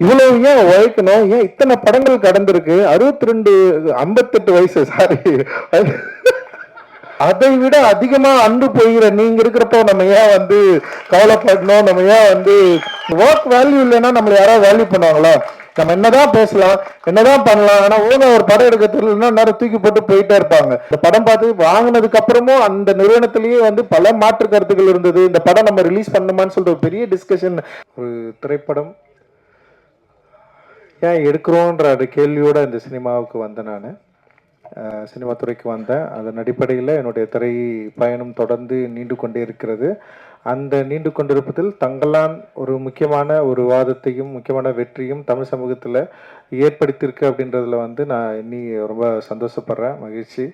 இவ்வளவு ஏன் உழைக்கணும், ஏன் இத்தனை படங்கள் கடந்திருக்கு, 62 58 வயசு, சாரி, அதை விட அதிகமா அன்பு போகிற நீங்க இருக்கிறப்போ நம்ம ஏன் வந்து கவலைப்படணும், நம்ம ஏன் வந்து ஒர்க் வேல்யூ இல்லைன்னா நம்மள யாராவது வேல்யூ பண்ணுவாங்களா? நம்ம என்னதான் பேசலாம், என்னதான் பண்ணலாம், ஆனா ஓன ஒரு படம் எடுக்கிறதுல நேரம் தூக்கி போட்டு போயிட்டே இருப்பாங்க. இந்த படம் பார்த்து வாங்கினதுக்கு அப்புறமும் அந்த நிறுவனத்திலேயே வந்து பல மாற்று கருத்துக்கள் இருந்தது. இந்த படம் நம்ம ரிலீஸ் பண்ணுமான்னு சொல்லிட்டு ஒரு பெரிய டிஸ்கஷன். ஒரு திரைப்படம் ஏன் எடுக்கிறோன்ற அந்த கேள்வியோட இந்த சினிமாவுக்கு வந்தேன். நான் சினிமா துறைக்கு வந்தேன். அதன் அடிப்படையில் என்னுடைய திரை பயணம் தொடர்ந்து நீண்டு கொண்டே இருக்கிறது. அந்த நீண்டு கொண்டிருப்பதில் தங்களான் ஒரு முக்கியமான ஒரு விவாதத்தையும் முக்கியமான வெற்றியும் தமிழ் சமூகத்தில் ஏற்படுத்தியிருக்கு அப்படின்றதுல வந்து நான் இன்னி ரொம்ப சந்தோஷப்படுறேன், மகிழ்ச்சி.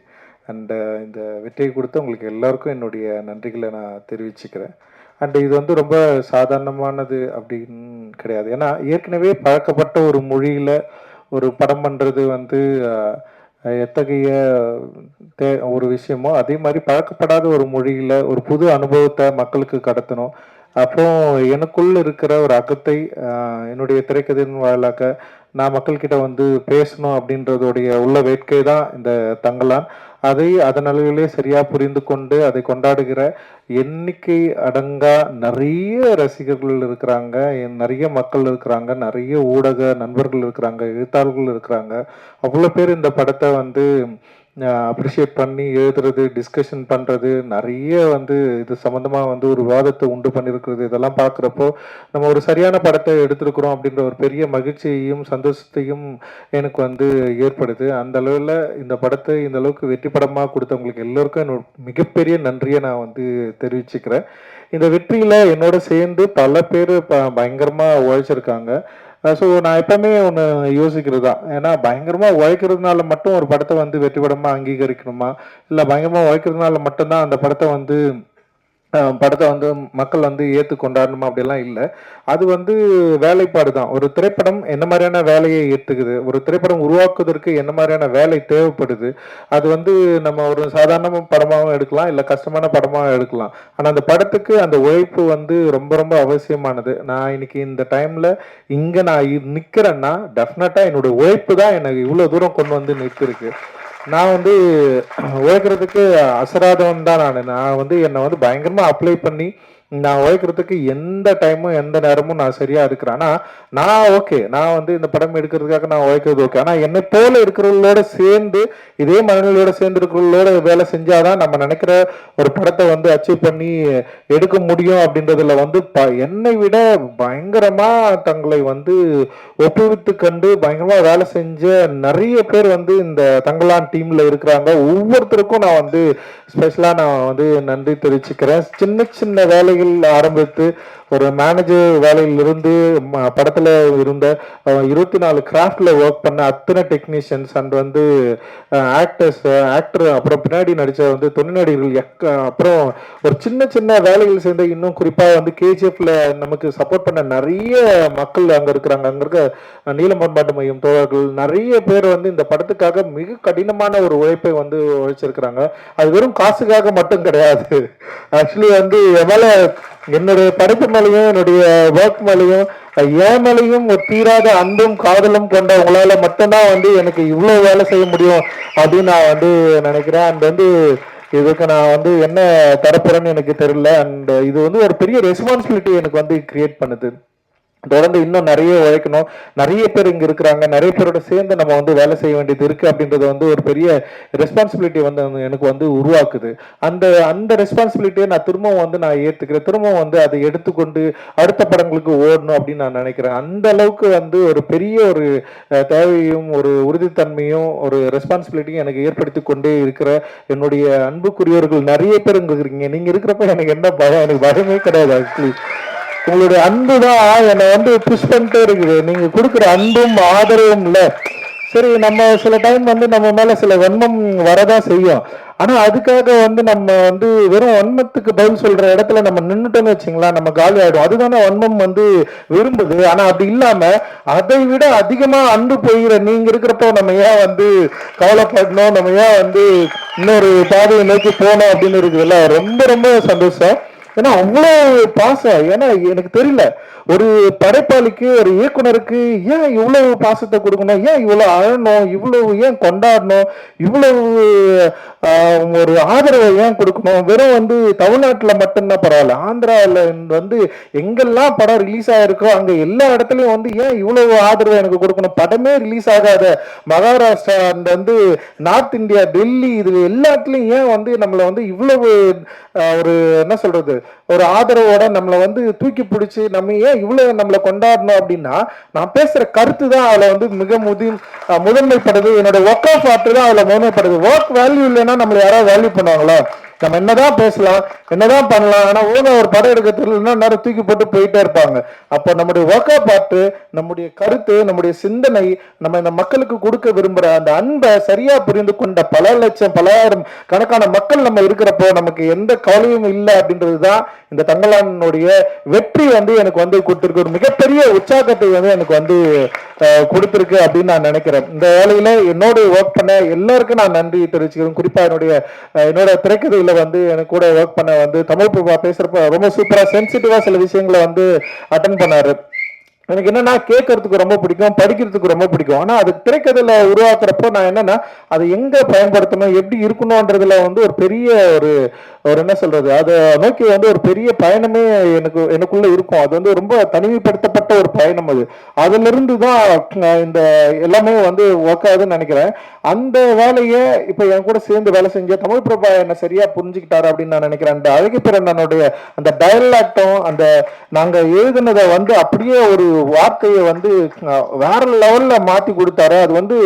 அண்ட் இந்த வெற்றியை கொடுத்து உங்களுக்கு எல்லாருக்கும் என்னுடைய நன்றிகளை நான் தெரிவிச்சுக்கிறேன். அண்ட் இது வந்து ரொம்ப சாதாரணமானது அப்படின்னு கிடையாது. ஏன்னா ஏற்கனவே பழக்கப்பட்ட ஒரு மொழியில் ஒரு படம் பண்ணுறது வந்து எத்தகைய ஒரு விஷயமோ அதே மாதிரி பழக்கப்படாத ஒரு மொழியில் ஒரு புது அனுபவத்தை மக்களுக்கு கடத்தணும். அப்புறம் எனக்குள்ள இருக்கிற ஒரு அகத்தை என்னுடைய திரைக்கதையின் வாயிலாக நான் மக்கள்கிட்ட வந்து பேசணும் அப்படின்றதோடைய உள்ள வேட்கை தான் இந்த தங்கலான். அதை அதன் அளவிலே சரியா புரிந்து கொண்டு அதை கொண்டாடுகிற எண்ணிக்கை அடங்கா நிறைய ரசிகர்கள் இருக்கிறாங்க, நிறைய மக்கள் இருக்கிறாங்க, நிறைய ஊடக நண்பர்கள் இருக்கிறாங்க, எழுத்தாளர்கள் இருக்கிறாங்க. அவ்வளோ பேர் இந்த படத்தை வந்து அப்ரிஷியேட் பண்ணி எழுதுறது, டிஸ்கஷன் பண்ணுறது, நிறைய வந்து இது சம்மந்தமாக வந்து ஒரு விவாதத்தை உண்டு பண்ணியிருக்கிறது. இதெல்லாம் பார்க்குறப்போ நம்ம ஒரு சரியான படத்தை எடுத்திருக்கிறோம் அப்படின்ற ஒரு பெரிய மகிழ்ச்சியையும் சந்தோஷத்தையும் எனக்கு வந்து ஏற்படுது. அந்த அளவில் இந்த படத்தை இந்த அளவுக்கு வெற்றி படமாக கொடுத்தவங்களுக்கு எல்லோருக்கும் என்னோட மிகப்பெரிய நன்றியை நான் வந்து தெரிவிச்சுக்கிறேன். இந்த வெற்றியில் என்னோட சேர்ந்து பல பேர் பயங்கரமாக உழைச்சிருக்காங்க. ஸோ நான் எப்பவுமே ஒன்று யோசிக்கிறது தான், ஏன்னா பயங்கரமாக உழைக்கிறதுனால மட்டும் ஒரு படத்தை வந்து வெற்றி படமாக அங்கீகரிக்கணுமா, இல்லை பயங்கரமாக உழைக்கிறதுனால மட்டும்தான் அந்த படத்தை வந்து மக்கள் வந்து ஏற்று கொண்டாடணுமா அப்படிலாம் இல்லை. அது வந்து வேலைப்பாடு தான். ஒரு திரைப்படம் என்ன மாதிரியான வேலையை ஏற்றுக்குது, ஒரு திரைப்படம் உருவாக்குவதற்கு என்ன மாதிரியான வேலை தேவைப்படுது, அது வந்து நம்ம ஒரு சாதாரண படமாகவும் எடுக்கலாம், இல்லை கஷ்டமான படமாகவும் எடுக்கலாம். ஆனால் அந்த படத்துக்கு அந்த உழைப்பு வந்து ரொம்ப ரொம்ப அவசியமானது. நான் இன்னைக்கு இந்த டைமில் இங்கே நான் நிற்கிறேன்னா டெஃபினட்டாக என்னோட உழைப்பு தான் எனக்கு இவ்வளோ தூரம் கொண்டு வந்து நிற்கிருக்கு. நான் வந்து உழைக்கிறதுக்கு அசராதவன் தான். நான் வந்து என்னை வந்து பயங்கரமாக அப்ளை பண்ணி நான் உழைக்கிறதுக்கு எந்த டைமும் எந்த நேரமும் நான் சரியா இருக்கிறேன். ஆனா நான் ஓகே, நான் வந்து இந்த படம் எடுக்கிறதுக்காக நான் உழைக்கிறது ஓகே. ஆனா என்னை போல இருக்கிறவங்களோட சேர்ந்து, இதே மனநிலையோட சேர்ந்து இருக்கிறவங்களோட வேலை செஞ்சாதான் நம்ம நினைக்கிற ஒரு படத்தை வந்து அச்சீவ் பண்ணி எடுக்க முடியும். அப்படின்றதுல வந்து என்னை விட பயங்கரமா தங்களை வந்து ஒப்புவித்து கண்டு பயங்கரமா வேலை செஞ்ச நிறைய பேர் வந்து இந்த தங்கலான் டீம்ல இருக்கிறாங்க. ஒவ்வொருத்தருக்கும் நான் வந்து ஸ்பெஷலா நான் வந்து நன்றி தெரிவிச்சுக்கிறேன். சின்ன சின்ன வேலைகள் ஆரம்பித்து ஒரு மேனேஜர் வேலையிலிருந்து படத்துல இருந்த 24 கிராஃப்ட்ல ஒர்க் பண்ண அத்தனை டெக்னீஷியன்ஸ் அண்ட் வந்து ஆக்டர், அப்புறம் பின்னாடி நடிச்ச வந்து துணை நடிகர்கள், அப்புறம் ஒரு சின்ன சின்ன வேலைகள் சேர்ந்த இன்னும் குறிப்பா வந்து கேஜிஎஃப்ல நமக்கு சப்போர்ட் பண்ண நிறைய மக்கள் அங்க இருக்கிறாங்க. அங்க இருக்க நீலமன்பாட்டு மையம் தோழர்கள் நிறைய பேர் வந்து இந்த படத்துக்காக மிக கடினமான ஒரு உழைப்பை வந்து உழைச்சிருக்கிறாங்க. அது வெறும் காசுக்காக மட்டும் கிடையாது. ஆக்சுவலி வந்து என்னுடைய படைப்பு மேலையும் என்னுடைய ஒர்க் மேலையும் என் மேலையும் ஒரு தீராத அன்பும் காதலும் கொண்ட உங்களால மட்டும்தான் வந்து எனக்கு இவ்வளவு வேலை செய்ய முடியும் அப்படின்னு நான் வந்து நினைக்கிறேன். அண்ட் வந்து இதுக்கு நான் வந்து என்ன தரப்புறேன்னு எனக்கு தெரியல. அண்ட் இது வந்து ஒரு பெரிய ரெஸ்பான்சிபிலிட்டி எனக்கு வந்து கிரியேட் பண்ணுது. தொடர்ந்து இன்னும் நிறைய உழைக்கணும். நிறைய பேர் இங்க இருக்கிறாங்க, நிறைய பேரோட சேர்ந்து நம்ம வந்து வேலை செய்ய வேண்டியது இருக்கு. அப்படின்றது வந்து ஒரு பெரிய ரெஸ்பான்சிபிலிட்டி வந்து எனக்கு வந்து உருவாக்குது. அந்த அந்த ரெஸ்பான்சிபிலிட்டியை நான் திரும்பவும் வந்து நான் ஏத்துக்கிறேன். திரும்பவும் வந்து அதை எடுத்துக்கொண்டு அடுத்த படங்களுக்கு ஓடணும் அப்படின்னு நான் நினைக்கிறேன். அந்த அளவுக்கு வந்து ஒரு பெரிய ஒரு தேவையும் ஒரு உறுதித்தன்மையும் ஒரு ரெஸ்பான்சிபிலிட்டியும் எனக்கு ஏற்படுத்தி கொண்டே இருக்கிற என்னுடைய அன்புக்குரியவர்கள் நிறைய பேர் இங்க இருக்கிறீங்க. நீங்க இருக்கிறப்ப எனக்கு என்ன பயம், எனக்கு பயமே கிடையாது. ஆக்சுவலி உங்களுடைய அன்பு தான் என்னை வந்து புஷ் பண்ணிட்டே இருக்குது. நீங்க கொடுக்குற அன்பும் ஆதரவும் இல்லை. சரி, நம்ம சில டைம் வந்து நம்ம மேல சில வன்மம் வரதான் செய்யும். ஆனா அதுக்காக வந்து நம்ம வந்து வெறும் வன்மத்துக்கு பதில் சொல்ற இடத்துல நம்ம நின்றுட்டோம்னு வச்சுங்களா, நம்ம காலி ஆயிடும். அதுதானே வன்மம் வந்து விரும்புது. ஆனா அப்படி இல்லாம அதை விட அதிகமா அன்பு போகிற நீங்க இருக்கிறப்போ நம்ம ஏன் வந்து கவலைப்படணும், நம்ம ஏன் வந்து இன்னொரு பாதையை நோக்கி போனோம் அப்படின்னு இருக்குதுல்ல. ரொம்ப ரொம்ப சந்தோஷம். ஏன்னா அவ்வளோ பாசம். ஏன்னா எனக்கு தெரியல, ஒரு படைப்பாளிக்கு ஒரு இயக்குனருக்கு ஏன் இவ்வளவு பாசத்தை கொடுக்கணும், ஏன் இவ்வளவு அழணும், இவ்வளவு ஏன் கொண்டாடணும், இவ்வளவு ஒரு ஆதரவை ஏன் கொடுக்கணும். வெறும் வந்து தமிழ்நாட்டில் மட்டும்தான் பரவாயில்ல, ஆந்திராவில் வந்து எங்கெல்லாம் படம் ரிலீஸ் ஆயிருக்கோ அங்க எல்லா இடத்துலயும் வந்து ஏன் இவ்வளவு ஆதரவை எனக்கு கொடுக்கணும். படமே ரிலீஸ் ஆகாத மகாராஷ்டிரா அந்த வந்து நார்த் இந்தியா டெல்லி இதுல எல்லாத்துலயும் ஏன் வந்து நம்மளை வந்து இவ்வளவு ஒரு என்ன சொல்றது ஒரு ஆதரவோட நம்மளை வந்து தூக்கி பிடிச்சி நம்ம ஏன் இவ்வளவு நம்மளை கொண்டாடணும் அப்படின்னா, நான் பேசுற கருத்து தான் அதுல வந்து மிக முதன்மைப்படுது. என்னோட ஒர்க் ஆஃப் ஆர்ட் தான் அதுல முதன்மைப்படுது. ஒர்க் வேல்யூ இல்லைன்னா நம்மளை யாராவது வேல்யூ பண்ணுவாங்களா? நம்ம என்னதான் பேசலாம், என்னதான் பண்ணலாம், ஆனா ஊன ஒரு படம் எடுக்கிறதுல நேரம் தூக்கி போட்டு போயிட்டே இருப்பாங்க. அப்போ நம்முடைய ஒர்க் ஆஃப் ஆர்ட், நம்முடைய கருத்து, நம்முடைய சிந்தனை, நம்ம இந்த மக்களுக்கு கொடுக்க விரும்புற அந்த அன்பை சரியா புரிந்து கொண்ட பல லட்சம் பலாயிரம் கணக்கான மக்கள் நம்ம இருக்கிறப்போ நமக்கு எந்த கவலையும் இல்லை அப்படின்றதுதான் இந்த தங்கலானுடைய வெற்றி வந்து எனக்கு வந்து கொடுத்திருக்கு. ஒரு மிகப்பெரிய உற்சாகத்தை வந்து எனக்கு வந்து கொடுத்திருக்கு அப்படின்னு நான் நினைக்கிறேன். இந்த வேலையில என்னோட ஒர்க் பண்ண எல்லாருக்கும் நான் நன்றி தெரிவிச்சுக்கிறேன். குறிப்பா என்னோட திரைக்கதையில வந்து எனக்கு கூட ஒர்க் பண்ண வந்து தமிழ் பிரபா பேசுறப்ப ரொம்ப சூப்பரா சென்சிட்டிவா சில விஷயங்களை வந்து அட்டன் பண்ணாரு. எனக்கு என்னன்னா கேட்கறதுக்கு ரொம்ப பிடிக்கும், படிக்கிறதுக்கு ரொம்ப பிடிக்கும். ஆனா அது திரைக்கதையில உருவாக்குறப்போ நான் என்னன்னா அதை எங்க பயன்படுத்தணும், எப்படி இருக்கணும்ன்றதுல வந்து ஒரு பெரிய ஒரு என்ன சொல்றது, அதை நோக்கி வந்து ஒரு பெரிய பயணமே எனக்குள்ள இருக்கும். அது வந்து ரொம்ப தனிமைப்படுத்தப்பட்ட ஒரு பயணம். அதுல இருந்து தான் இந்த எல்லாமே வந்து ஒர்க் ஆகுதுன்னு நினைக்கிறேன். அந்த வேலையை இப்ப என் கூட சேர்ந்து வேலை செஞ்ச தமிழ் பிரபா என்ன சரியா புரிஞ்சுக்கிட்டாரு அப்படின்னு நான் நினைக்கிறேன். அந்த அழகிப்பிறனுடைய அந்த டயலாக்டும் அந்த நாங்க எழுதுனதை வந்து அப்படியே ஒரு வார்த்தையை வந்து வேற லெவல்ல மாத்தி கொடுத்தாரு. அது வந்து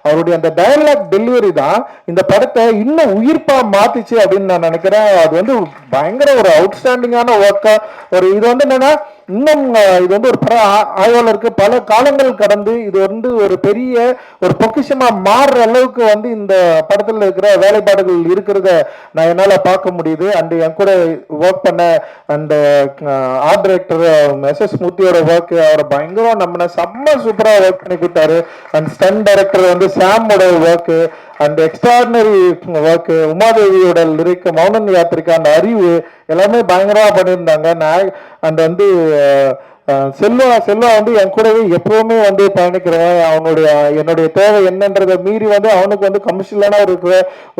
அவருடைய அந்த டயலாக் டெலிவரி தான் இந்த படத்தை இன்னும் உயிர்ப்பா மாத்திச்சு அப்படின்னு நான் நினைக்கிறேன். அது வந்து பயங்கர ஒரு அவுட்ஸ்டாண்டிங்கான ஒர்க்கா ஒரு இது வந்து என்னன்னா இன்னும் இது வந்து ஒரு பட ஆய்வாளருக்கு பல காலங்கள் கடந்து இது வந்து ஒரு பெரிய ஒரு பொக்கிஷமா மாறுற அளவுக்கு வந்து இந்த படத்துல இருக்கிற வேலைப்பாடுகள் இருக்கிறத நான் என்னால பார்க்க முடியுது. அண்ட் என் கூட ஒர்க் பண்ண அந்த ஆர்ட் டைரக்டர் எஸ் மூர்த்தியோட ஒர்க் அவரை பயங்கரம் நம்ம செம்ம சூப்பரா ஒர்க் பண்ணி கொடுத்தாரு. அண்ட் ஸ்டன் டைரக்டர் வந்து சாமோட ஒர்க் அண்ட் எக்ஸ்ட்ராடினரி ஒர்க், உமாதேவியோட லிரிக், மௌனன் யாத்திரிக்கா, அந்த அறிவு எல்லாமே பயங்கரமா பண்ணியிருந்தாங்க. நான் அந்த வந்து செல்வா வந்து என் கூடவே எப்பவுமே வந்து பயணிக்கிறேன். என்னுடைய தேவை என்னன்றதை மீறி வந்து அவனுக்கு வந்து கமர்ஷியலான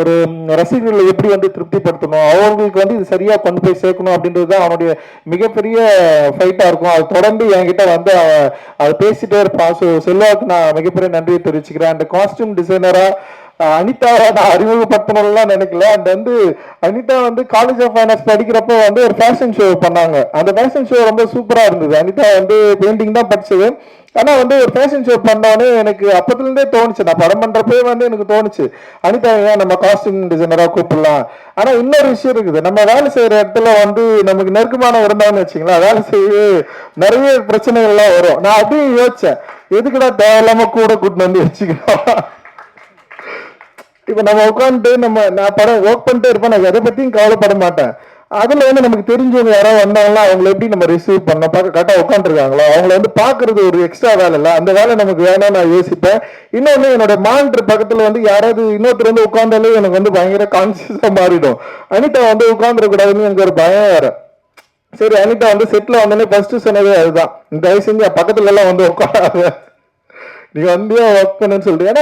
ஒரு ரசிகர்களை எப்படி வந்து திருப்திப்படுத்தணும், அவங்களுக்கு வந்து இது சரியா கொண்டு போய் சேர்க்கணும் அப்படின்றது தான் அவனுடைய மிகப்பெரிய ஃபைட்டா இருக்கும். அது தொடர்ந்து என்கிட்ட வந்து அதை பேசிட்டே இருப்பான். ஸோ செல்வாவுக்கு நான் மிகப்பெரிய நன்றியை தெரிவிச்சுக்கிறேன். அந்த காஸ்டியூம் டிசைனரா அனிதாவை நான் அறிமுகப்படுத்தணும்லாம் நினைக்கல. அண்ட் வந்து அனிதா வந்து காலேஜ் ஆஃப் ஃபைனான்ஸ் படிக்கிறப்போ வந்து ஒரு ஃபேஷன் ஷோ பண்ணாங்க. அந்த ஃபேஷன் ஷோ ரொம்ப சூப்பரா இருந்தது. அனிதா வந்து பெயிண்டிங் தான் படிச்சது. ஆனா வந்து ஒரு ஃபேஷன் ஷோ பண்ணோன்னு எனக்கு அப்பத்துல இருந்தே தோணுச்சு, நான் படம் பண்றப்பே வந்து எனக்கு தோணுச்சு அனிதா ஏன் நம்ம காஸ்டியூம் டிசைனரா கூப்பிடலாம். ஆனா இன்னொரு விஷயம் இருக்குது, நம்ம வேலை செய்யற இடத்துல வந்து நமக்கு நெருக்கமான இருந்தான்னு வச்சுங்களா, வேலை செய்ய நிறைய பிரச்சனைகள்லாம் வரும். நான் அப்படியே யோசிச்சேன், எதுக்குடா தேவையில்லாம கூட கூட்டிட்டு வந்து வச்சுக்கலாம். இப்ப நம்ம உட்காந்துட்டு நான் படம் ஒர்க் பண்ணிட்டே இருப்பேன், நான் எதை பத்தியும் கவலைப்பட மாட்டேன். அதுல வந்து நமக்கு தெரிஞ்சவங்க யாராவது வந்தாங்களா அவங்களை எப்படி நம்ம ரிசீவ் பண்ண கரெக்டா உட்காந்துருக்காங்களா அவங்கள வந்து பாக்குறது ஒரு எக்ஸ்ட்ரா வேலை இல்லை, அந்த வேலை நமக்கு வேணாம் நான் யோசிப்பேன். இன்னொன்னு என்னோட மானிட்டர் பக்கத்துல வந்து யாராவது இன்னொருத்தர் வந்து உட்கார்ந்தாலே எனக்கு வந்து பயங்கர கான்சியஸா மாறிடும். அனிதா வந்து உட்காந்துடக்கூடாதுன்னு எனக்கு ஒரு பயம் வேற. சரி, அனிதா வந்து செட்ல வந்தோடனே ஃபர்ஸ்ட் சொன்னதே அதுதான், தயவு செஞ்சு பக்கத்துல எல்லாம் வந்து உட்காராத, நீங்க வந்து ஒர்க் பண்ணுன்னு சொல்லிட்டு. ஏன்னா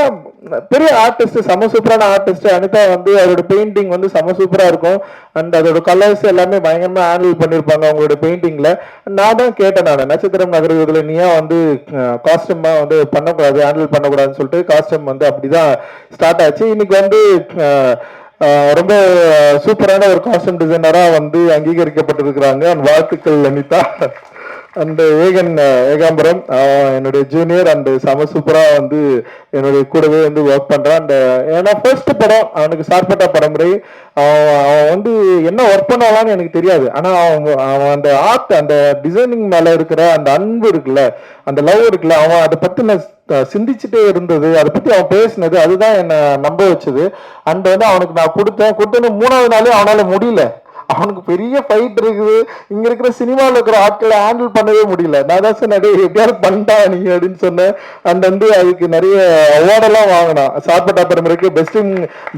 பெரிய ஆர்டிஸ்ட், செம சூப்பரான ஆர்டிஸ்ட் அனிதா வந்து அவரோட பெயிண்டிங் வந்து செம சூப்பரா இருக்கும். அண்ட் அதோட கலர்ஸ் எல்லாமே பயங்கரமா ஹேண்டில் பண்ணியிருப்பாங்க அவங்களோட பெயிண்டிங்ல. நான் தான் கேட்டேன், நான் நட்சத்திரம் நகர்வதில் நீயா வந்து காஸ்டியூமா வந்து பண்ணக்கூடாது, ஹேண்டில் பண்ணக்கூடாதுன்னு சொல்லிட்டு காஸ்டியூம் வந்து அப்படிதான் ஸ்டார்ட் ஆச்சு. இன்னைக்கு வந்து ரொம்ப சூப்பரான ஒரு காஸ்டியூம் டிசைனரா வந்து அங்கீகரிக்கப்பட்டிருக்கிறாங்க. வாழ்த்துக்கள் அனிதா. அந்த ஏகாம்பரம் என்னுடைய ஜூனியர் அண்ட் செம சூப்பரா வந்து என்னுடைய கூடவே வந்து ஒர்க் பண்றான். அந்த ஏன்னா ஃபர்ஸ்ட் படம் அவனுக்கு சார்பட்டா பரம்பரை, அவன் வந்து என்ன ஒர்க் பண்ணலான்னு எனக்கு தெரியாது. ஆனா அவன் அந்த ஆர்ட், அந்த டிசைனிங் மேல இருக்கிற அந்த அன்பு இருக்குல்ல, அந்த லவ் இருக்குல்ல, அவன் அதை பத்தி நான் சிந்திச்சுட்டே இருந்தது, அதை பத்தி அவன் பேசினது, அதுதான் என்னை நம்ப வச்சது. அண்ட் வந்து அவனுக்கு நான் கொடுத்தேன்னு 3வது நாளே அவனால முடியல. அவனுக்கு பெரிய ஃபைட் இருக்குது, இங்க இருக்கிற சினிமாவில் இருக்கிற ஆட்களை ஹேண்டில் பண்ணவே முடியல. நான் தான் சொன்னேன், எப்படியாவது பண்ணிட்டா நீங்க அப்படின்னு சொன்னேன். அண்ட் வந்து அதுக்கு நிறைய அவார்டெல்லாம் வாங்கினான். சார்பட்டா பெருமருக்கு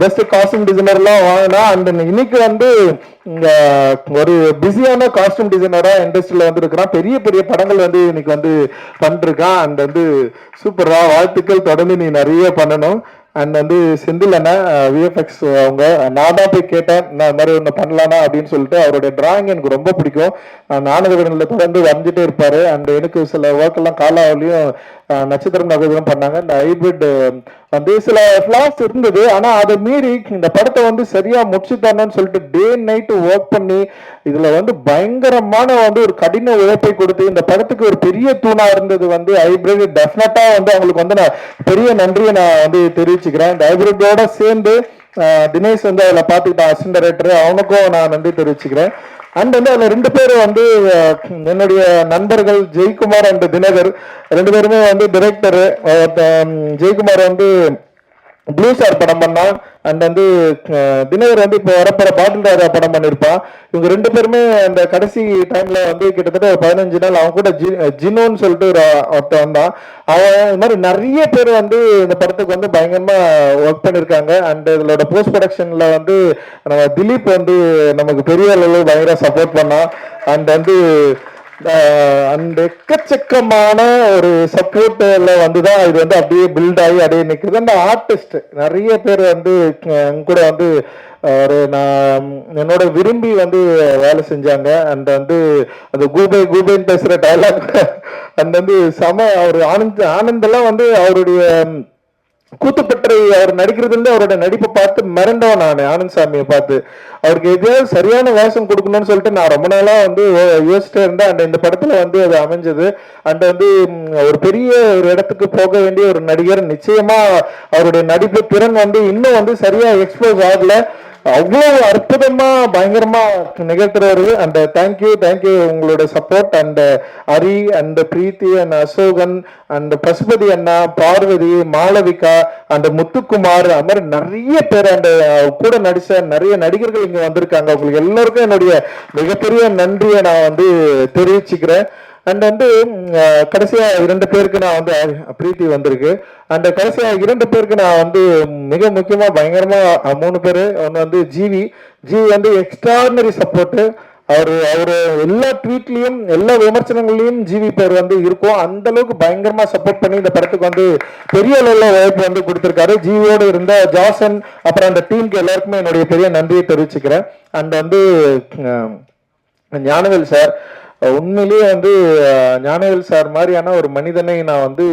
பெஸ்ட் காஸ்டியூம் டிசைனர்லாம் வாங்கினா. அண்ட் இன்னைக்கு வந்து இங்க ஒரு பிஸியான காஸ்டியூம் டிசைனரா இண்டஸ்ட்ரியில வந்து இருக்கிறான். பெரிய பெரிய படங்கள் வந்து இன்னைக்கு வந்து பண்ணிருக்கான். அண்ட் வந்து சூப்பரா, வாழ்த்துக்கள், தொடர்ந்து நீ நிறைய பண்ணணும். அண்ட் வந்து செந்தில் அண்ணா விஎஃப்எக்ஸ் அவங்க, நான் தான் போய் கேட்டேன் நான் இந்த மாதிரி ஒன்று பண்ணலானா அப்படின்னு சொல்லிட்டு. அவருடைய டிராயிங் எனக்கு ரொம்ப பிடிக்கும். நாடகங்களில் தொடர்ந்து வரைஞ்சிட்டே இருப்பாரு. அண்ட் எனக்கு சில ஒர்க் எல்லாம் காலாவிலையும் நட்சத்திரம் நகரம் பண்ணாங்க. இந்த ஹைபிரிட் வந்து சில ஃபிளாஸ் இருந்தது, ஆனா அதை மீறி இந்த படத்தை வந்து சரியா முடிச்சு தரணும்னு சொல்லிட்டு டே நைட்டு ஒர்க் பண்ணி இதுல வந்து பயங்கரமான வந்து ஒரு கடின உழைப்பை கொடுத்து இந்த படத்துக்கு ஒரு பெரிய தூணா இருந்தது வந்து ஹைபிரிட். டெஃபினட்டா வந்து அவங்களுக்கு வந்து நான் பெரிய நன்றியை நான் வந்து தெரிவிச்சுக்கிறேன். இந்த ஹைபிரிட்டோட சேர்ந்து தினேஷ் வந்து அதில் பார்த்துக்கிட்ட அசிஸ்டன்ட் டைரக்டர், அவனுக்கும் நான் நன்றி தெரிவிச்சுக்கிறேன். அண்ட் வந்து அதில் 2 பேர் வந்து என்னுடைய நண்பர்கள், ஜெயக்குமார் அண்ட் தினகர். 2 பேருமே வந்து டிரெக்டரு. ஜெயக்குமார் வந்து ப்ளூ ஸ்டார் படம் பண்ணான். அண்ட் வந்து தினகர் வந்து இப்போ வரப்போற பாட்டில் ராஜா படம் பண்ணியிருப்பான். இவங்க 2 பேருமே அந்த கடைசி டைம்ல வந்து கிட்டத்தட்ட ஒரு 15 நாள் அவன் கூட ஜினோன்னு சொல்லிட்டு ஒருத்தன் வந்தான். அவன் இது மாதிரி நிறைய பேர் வந்து இந்த படத்துக்கு வந்து பயங்கரமா ஒர்க் பண்ணியிருக்காங்க. அண்ட் இதோட போஸ்ட் ப்ரொடக்ஷன்ல வந்து நம்ம திலீப் வந்து நமக்கு பெரிய அளவில் பயங்கர சப்போர்ட் பண்ணான். அண்ட் வந்து அந்த எக்கச்சக்கமான ஒரு சப்போர்ட்ல வந்துதான் இது வந்து அப்படியே பில்ட் ஆகி அப்படியே நிற்குது. அந்த ஆர்டிஸ்ட் நிறைய பேர் வந்து கூட வந்து ஒரு நான் என்னோட விரும்பி வந்து வேலை செஞ்சாங்க. அண்ட் வந்து அந்த கூபைன்னு பேசுற டைலாக் அந்த வந்து செம அவர் ஆனந்தெல்லாம் வந்து அவருடைய கூத்துப்பற்றை அவர் நடிக்கிறதுல அவரோட நடிப்பை பார்த்து மிரண்டவன் நான். ஆனந்த் சாமியை பார்த்து அவருக்கு எதையாவது சரியான வேஷம் கொடுக்கணும்னு சொல்லிட்டு நான் ரொம்ப நாளா வந்து யோசிச்சுட்டே இருந்தேன். அண்ட் இந்த படத்துல வந்து அது அமைஞ்சது. அண்ட் வந்து ஒரு பெரிய ஒரு இடத்துக்கு போக வேண்டிய ஒரு நடிகர். நிச்சயமா அவருடைய நடிப்பு திறன் வந்து இன்னும் வந்து சரியா எக்ஸ்போஸ் ஆகல. அவ்வளவு அற்புதமா பயங்கரமா நிகழ்த்துறாரு. அண்ட் தேங்க்யூ உங்களோட support. And Hari and Preethi and Ashokan and Pasupathi அண்ணா, பார்வதி, மாளவிகா அண்ட் முத்துக்குமார், அது மாதிரி நிறைய பேர் அண்ட் கூட நடிச்ச நிறைய நடிகர்கள் இங்க வந்திருக்காங்க. உங்களுக்கு எல்லாருக்கும் என்னுடைய மிகப்பெரிய நன்றியை நான் வந்து தெரிவிச்சுக்கிறேன். அண்ட் வந்து கடைசியா 2 பேருக்கு நான் வந்து பிரீத்தி வந்திருக்கு. அண்ட் கடைசியா 2 பேருக்கு நான் வந்து மிக முக்கியமா பயங்கரமா 3 பேரு. ஒன்று வந்து ஜிவி வந்து எக்ஸ்ட்ராடினரி சப்போர்ட்டு. அவரு எல்லா ட்வீட்லயும் எல்லா விமர்சனங்களையும் ஜிவி பேர் வந்து இருக்கும். அந்த அளவுக்கு பயங்கரமா சப்போர்ட் பண்ணி இந்த படத்துக்கு வந்து பெரிய அளவுல வாய்ப்பு வந்து கொடுத்திருக்காரு. ஜிவியோடு இருந்த ஜாசன் அப்புறம் அந்த டீமுக்கு எல்லாருக்குமே என்னுடைய பெரிய நன்றியை தெரிவிச்சுக்கிறேன். அண்ட் வந்து ஞானவேல் சார், உண்மையிலேயே வந்து ஞானவேல் சார் மாதிரியான ஒரு மனிதனை நான் வந்து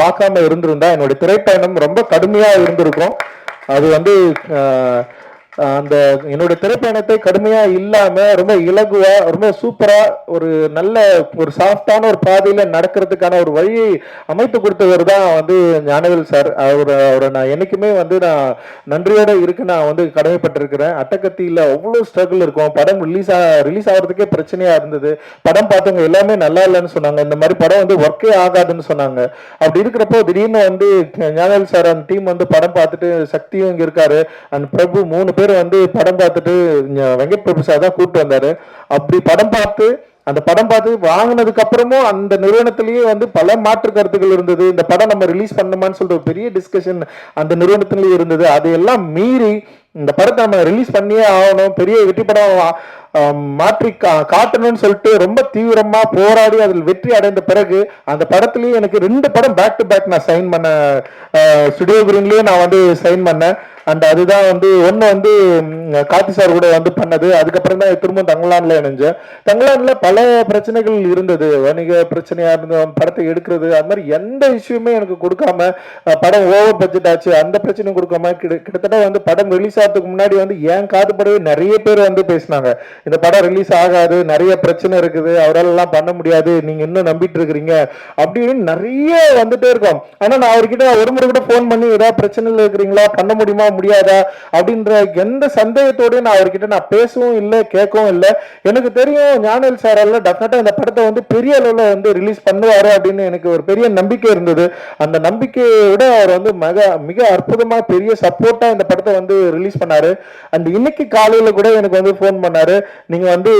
பார்க்காம இருந்திருந்தா என்னுடைய திரைப்பயணம் ரொம்ப கடுமையா இருந்திருக்கும். அது வந்து அந்த என்னோட திரைப்பயணத்தை கடுமையா இல்லாம ரொம்ப இலகுவா ரொம்ப சூப்பரா ஒரு நல்ல ஒரு சாஃப்டான ஒரு பாதையில நடக்கிறதுக்கான ஒரு வழியை அமைத்து கொடுத்தவர் தான் வந்து ஞானவேல் சார். அவரை நான் என்னைக்குமே வந்து நான் நன்றியோட இருக்கு நான் வந்து கடமைப்பட்டிருக்கிறேன். அட்டகத்தியில அவ்வளவு ஸ்ட்ரகிள் இருக்கும். படம் ரிலீஸ் ஆகிறதுக்கே பிரச்சனையா இருந்தது. படம் பார்த்தவங்க எல்லாமே நல்லா இல்லைன்னு சொன்னாங்க. இந்த மாதிரி படம் வந்து ஒர்க்கே ஆகாதுன்னு சொன்னாங்க. அப்படி இருக்கிறப்போ திடீர்னு வந்து ஞானவேல் சார் அந்த டீம் வந்து படம் பார்த்துட்டு, சக்தியும் இங்க இருக்காரு அண்ட் பிரபு, 3 பேர் வந்து படம் பார்த்துட்டு வெங்கட் பிரபு சார் தான் கூப்பிட்டு வந்தாரு. அப்படி படம் பார்த்து வாங்கினதுக்கு அப்புறமும் அந்த நிறுவனத்திலேயே வந்து பல மாற்று கருத்துக்கள் இருந்தது. இந்த படம் நம்ம ரிலீஸ் பண்ணுமான்னு சொல்லிட்டு ஒரு பெரிய டிஸ்கஷன் அந்த நிறுவனத்திலேயே இருந்தது. அதையெல்லாம் மீறி இந்த படத்தை நம்ம ரிலீஸ் பண்ணியே ஆகணும், பெரிய வெற்றி படம் மாற்றி காட்டணும்னு சொல்லிட்டு ரொம்ப தீவிரமா போராடி அதில் வெற்றி அடைந்த பிறகு அந்த படத்திலேயே எனக்கு 2 படம் பேக் டு பேக் நான் சைன் பண்ண, ஸ்டுடியோ கிரீன்லயே நான் வந்து சைன் பண்ணேன். அண்ட் அதுதான் வந்து ஒன்று வந்து கார்த்தி சார் கூட வந்து பண்ணது. அதுக்கப்புறம் தான் திரும்ப தங்கலான்ல இணைஞ்சேன். தங்கலான்ல பல பிரச்சனைகள் இருந்தது, வணிக பிரச்சனையா இருந்தது, படத்தை எடுக்கிறது, அது மாதிரி எந்த இஷ்யூமே எனக்கு கொடுக்காம, படம் ஓவர் பட்ஜெட் ஆச்சு அந்த பிரச்சனையும் கொடுக்காம கிட்டத்தட்ட வந்து படம் ரிலீஸ் ஆகிறதுக்கு முன்னாடி வந்து ஏன் காதுபடவே நிறைய பேர் வந்து பேசினாங்க, இந்த படம் ரிலீஸ் ஆகாது, நிறைய பிரச்சனை இருக்குது, அவரால் எல்லாம் பண்ண முடியாது, நீங்க இன்னும் நம்பிட்டு இருக்கிறீங்க அப்படின்னு நிறைய வந்துட்டே இருக்கும். ஆனா நான் அவர்கிட்ட ஒரு முறை கூட போன் பண்ணி ஏதாவது பிரச்சனைல இருக்கிறீங்களா, பண்ண முடியுமா முடியாதா அப்படின்ற எந்த சந்தேகத்தோட நான் அவர்கிட்ட நான் பேசவும் இல்லை கேட்கவும் இல்லை. எனக்கு தெரியும் ஞானவேல் சாரால டெஃபினட்டா இந்த படத்தை வந்து பெரிய அளவுல வந்து ரிலீஸ் பண்ணுவாரு அப்படின்னு எனக்கு ஒரு பெரிய நம்பிக்கை இருந்தது. அந்த நம்பிக்கையை விட அவர் வந்து மிக அற்புதமா பெரிய சப்போர்ட்டா இந்த படத்தை வந்து ரிலீஸ் ரிலீஸ் பண்ணாரு. அண்ட் இன்னைக்கு காலையில கூட எனக்கு வந்து ஃபோன் பண்ணாரு, நீங்க வந்து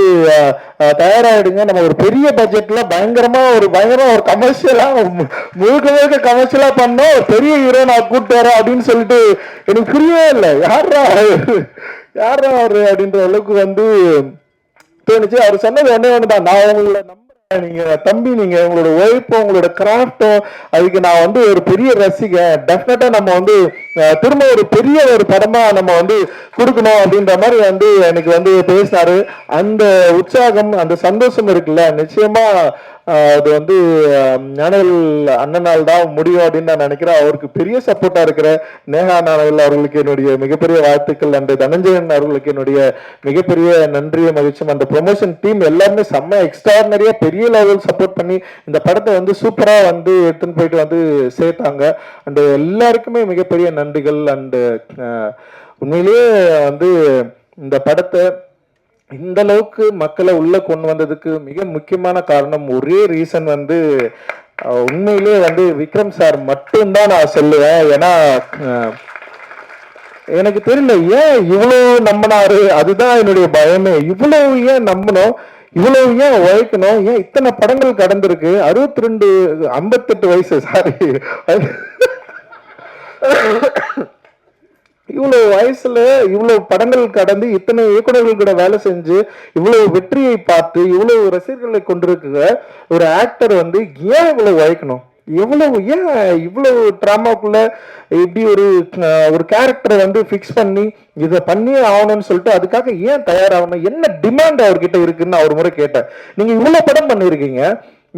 தயாராகிடுங்க, நம்ம ஒரு பெரிய பட்ஜெட்ல பயங்கரமா ஒரு கமர்ஷியலா முழுக்க முழுக்க கமர்ஷியலா பண்ணோம், ஒரு பெரிய ஹீரோ நான் கூப்பிட்டு வரேன் அப்படின்னு சொல்லிட்டு எனக்கு புரியவே இல்லை. யாரா அவரு அப்படின்ற அளவுக்கு வந்து தோணுச்சு. அவர் சொன்னது ஒண்ணுதான், நான் உங்களை நீங்க தம்பி, நீங்க உங்களோட உழைப்பும் உங்களோட கிராஃப்டும் அதுக்கு நான் வந்து ஒரு பெரிய ரசிகன். டெஃபினட்டா நம்ம வந்து திரும்ப ஒரு பெரிய ஒரு படமா நம்ம வந்து கொடுக்கணும் அப்படின்ற மாதிரி வந்து எனக்கு வந்து பேசினாரு. அந்த உற்சாகம், அந்த சந்தோஷம் இருக்குல்ல, நிச்சயமா அது வந்து ஞானவேல் அண்ணனால் தான் முடியும் அப்படின்னு நான் நினைக்கிறேன். அவருக்கு பெரிய சப்போர்ட்டா இருக்கிற நேஹா ஞானவேல் அவர்களுக்கு என்னுடைய மிகப்பெரிய வாழ்த்துக்கள். அண்ட் தனஞ்சயன் அவர்களுக்கு என்னுடைய மிகப்பெரிய நன்றியை மகிழ்ச்சியும். அந்த ப்ரொமோஷன் டீம் எல்லாருமே செம்ம எக்ஸ்ட்ராடினரியா பெரிய லெவல் சப்போர்ட் பண்ணி இந்த படத்தை வந்து சூப்பரா வந்து எடுத்துன்னு போயிட்டு வந்து சேர்த்தாங்க. அண்ட் எல்லாருக்குமே மிகப்பெரிய நன்றிகள். அண்டு உண்மையிலேயே வந்து இந்த படத்தை இந்த அளவுக்கு மக்களை உள்ள கொண்டு வந்ததுக்கு மிக முக்கியமான காரணம், ஒரே ரீசன் வந்து உண்மையிலேயே வந்து விக்ரம் சார் மட்டும்தான் நான் சொல்லுவேன். ஏன்னா எனக்கு தெரியல ஏன் இவ்வளவு நம்பினாரு, அதுதான் என்னுடைய பயமே. இவ்வளவு ஏன் நம்பணும், இவ்வளவு ஏன் உழைக்கணும், ஏன் இத்தனை படங்கள் கடந்திருக்கு, 58 வயசு, சாரி, இவ்வளவு வயசுல இவ்வளவு படங்கள் கடந்து இத்தனை இயக்குநர்கள் கூட வேலை செஞ்சு இவ்வளவு வெற்றியை பார்த்து இவ்வளவு ரசிகர்களை கொண்டிருக்கிற ஒரு ஆக்டர் வந்து ஏன் இவ்வளவு உழைக்கணும், ஏன் இவ்வளவு டிராமாக்குள்ள இப்படி ஒரு கேரக்டரை வந்து பிக்ஸ் பண்ணி இதை பண்ணியே ஆகணும்னு சொல்லிட்டு அதுக்காக ஏன் தயாராகணும், என்ன டிமாண்ட் அவர்கிட்ட இருக்குன்னு ஒரு முறை கேட்டேன். நீங்க இவ்வளவு படம் பண்ணிருக்கீங்க,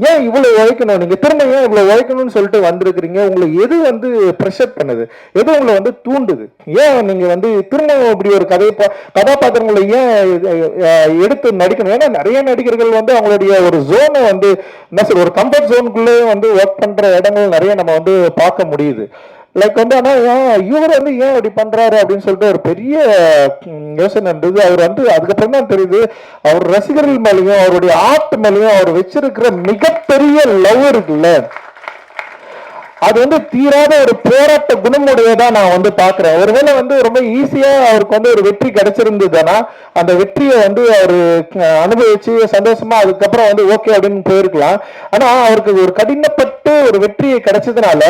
ஏன் இவ்வளவு உழைக்கணும், நீங்க திரும்ப ஏன் இவ்வளவு உழைக்கணும்னு சொல்லிட்டு வந்திருக்கிறீங்க, உங்களை எது வந்து ப்ரெஷர் பண்ணுது, எது உங்களை வந்து தூண்டுது, ஏன் நீங்க வந்து திரும்ப இப்படி ஒரு கதாபாத்திரங்களை ஏன் எடுத்து நடிக்கணும்? ஏன்னா நிறைய நடிகர்கள் வந்து அவங்களுடைய ஒரு ஜோனை வந்து என்ன சொல்ற, ஒரு கம்ஃபர்ட் ஜோனுக்குள்ளே வந்து ஒர்க் பண்ற இடங்கள் நிறைய நம்ம வந்து பார்க்க முடியுது. லைக் வந்து ஆனா இவர் வந்து ஏன் அப்படி பண்றாரு அப்படின்னு சொல்லிட்டு ஒரு பெரிய யோசனை இருந்தது. அவர் வந்து அதுக்கப்புறம் தான் தெரியுது, அவர் ரசிகர்கள் மேலேயும் அவருடைய ஆர்ட் மேலேயும் அவர் வச்சிருக்கிற மிகப்பெரிய லவ் இருக்குல்ல, அது வந்து தீராத ஒரு போராட்ட குணமுடையதான் நான் வந்து பாக்குறேன். ஒருவேளை வந்து ரொம்ப ஈஸியா அவருக்கு வந்து ஒரு வெற்றி கிடைச்சிருந்ததுன்னா அந்த வெற்றியை வந்து அவரு அனுபவிச்சு சந்தோஷமா அதுக்கப்புறம் வந்து ஓகே அப்படின்னு போயிருக்கலாம். ஆனா அவருக்கு ஒரு கடினப்பட்டு ஒரு வெற்றியை கிடைச்சதுனால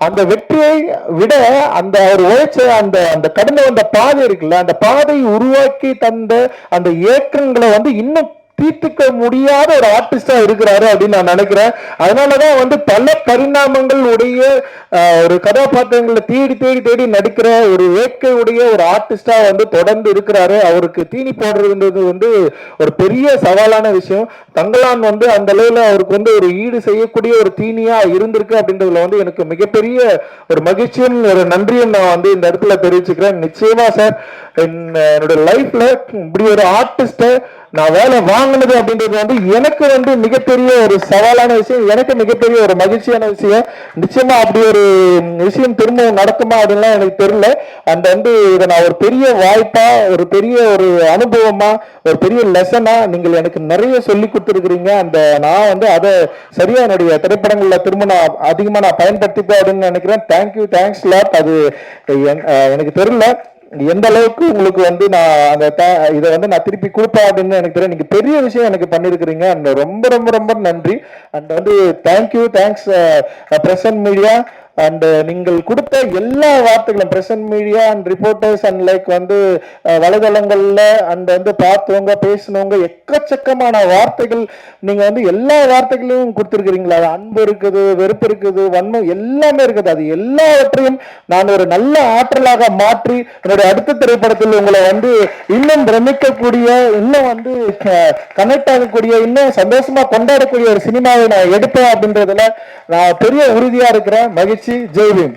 அந்த வெற்றியை விட அந்த அவர் உழைச்ச அந்த அந்த கடந்து வந்த பாதை இருக்குல்ல, அந்த பாதை உருவாக்கி தந்த அந்த ஏக்கங்களை வந்து இன்னும் தீர்த்துக்க முடியாத ஒரு ஆர்டிஸ்டா இருக்கிறாரு அப்படின்னு நான் நினைக்கிறேன். அதனாலதான் வந்து பல பரிணாமங்கள் உடைய ஒரு கதாபாத்திரங்களை தேடி தேடி தேடி நடிக்கிற ஒரு வேட்கை உடைய ஒரு ஆர்டிஸ்டா வந்து தொடர்ந்து இருக்கிறாரு. அவருக்கு தீனி போடுறதுன்றது வந்து ஒரு பெரிய சவாலான விஷயம். தங்கலான் வந்து அந்த அளவுல அவருக்கு வந்து ஒரு ஈடு செய்யக்கூடிய ஒரு தீனியா இருந்திருக்கு அப்படின்றதுல வந்து எனக்கு மிகப்பெரிய ஒரு மகிழ்ச்சியும் ஒரு நன்றியும் நான் வந்து இந்த இடத்துல தெரிவிச்சுக்கிறேன். நிச்சயமா சார், என்னோட லைஃப்ல இப்படி ஒரு ஆர்டிஸ்ட நான் வேலை வாங்கினது அப்படின்றது வந்து எனக்கு வந்து மிகப்பெரிய ஒரு சவாலான விஷயம், எனக்கு மிகப்பெரிய ஒரு மகிழ்ச்சியான விஷயம். நிச்சயமா அப்படி ஒரு விஷயம் திரும்பவும் நடக்குமா அப்படின்லாம் எனக்கு தெரியல. அந்த வந்து இதை நான் ஒரு பெரிய வாய்ப்பா, ஒரு பெரிய ஒரு அனுபவமா, ஒரு பெரிய லெசனா நீங்கள் எனக்கு நிறைய சொல்லி கொடுத்துருக்கிறீங்க. அந்த நான் வந்து அதை சரியா என்னுடைய திரைப்படங்கள்ல திரும்ப நான் அதிகமா நான் பயன்படுத்திப்பேன் அப்படின்னு நினைக்கிறேன். Thank you, thanks lot. அது எனக்கு தெரியல எந்த அளவுக்கு உங்களுக்கு வந்து நான் அந்த இதை வந்து நான் திருப்பி கொடுப்பேன் அப்படின்னு எனக்கு தெரியும். நீங்க பெரிய விஷயம் எனக்கு பண்ணிருக்கிறீங்க. அந்த ரொம்ப ரொம்ப ரொம்ப நன்றி. அண்ட் வந்து thank you, thanks present media. And நீங்கள் கொடுத்த எல்லா வார்த்தைகளும் present media and reporters and like வந்து வலைதளங்கள்ல அண்ட் வந்து பார்த்தவங்க பேசினவங்க எக்கச்சக்கமான வார்த்தைகள் நீங்க வந்து எல்லா வார்த்தைகளையும் கொடுத்துருக்கிறீங்களா. அது அன்பு இருக்குது, வெறுப்பு இருக்குது, வன்மம் எல்லாமே இருக்குது. அது எல்லாவற்றையும் நான் ஒரு நல்ல ஆற்றலாக மாற்றி என்னுடைய அடுத்த திரைப்படத்தில் உங்களை வந்து இன்னும் பிரமிக்கக்கூடிய, இன்னும் வந்து கனெக்ட் ஆகக்கூடிய, இன்னும் சந்தோஷமா கொண்டாடக்கூடிய ஒரு சினிமாவை நான் எடுப்பேன் அப்படின்றதுல நான் பெரிய உறுதியா இருக்கிறேன். மகிழ்ச்சி. ஜெய் பீம்.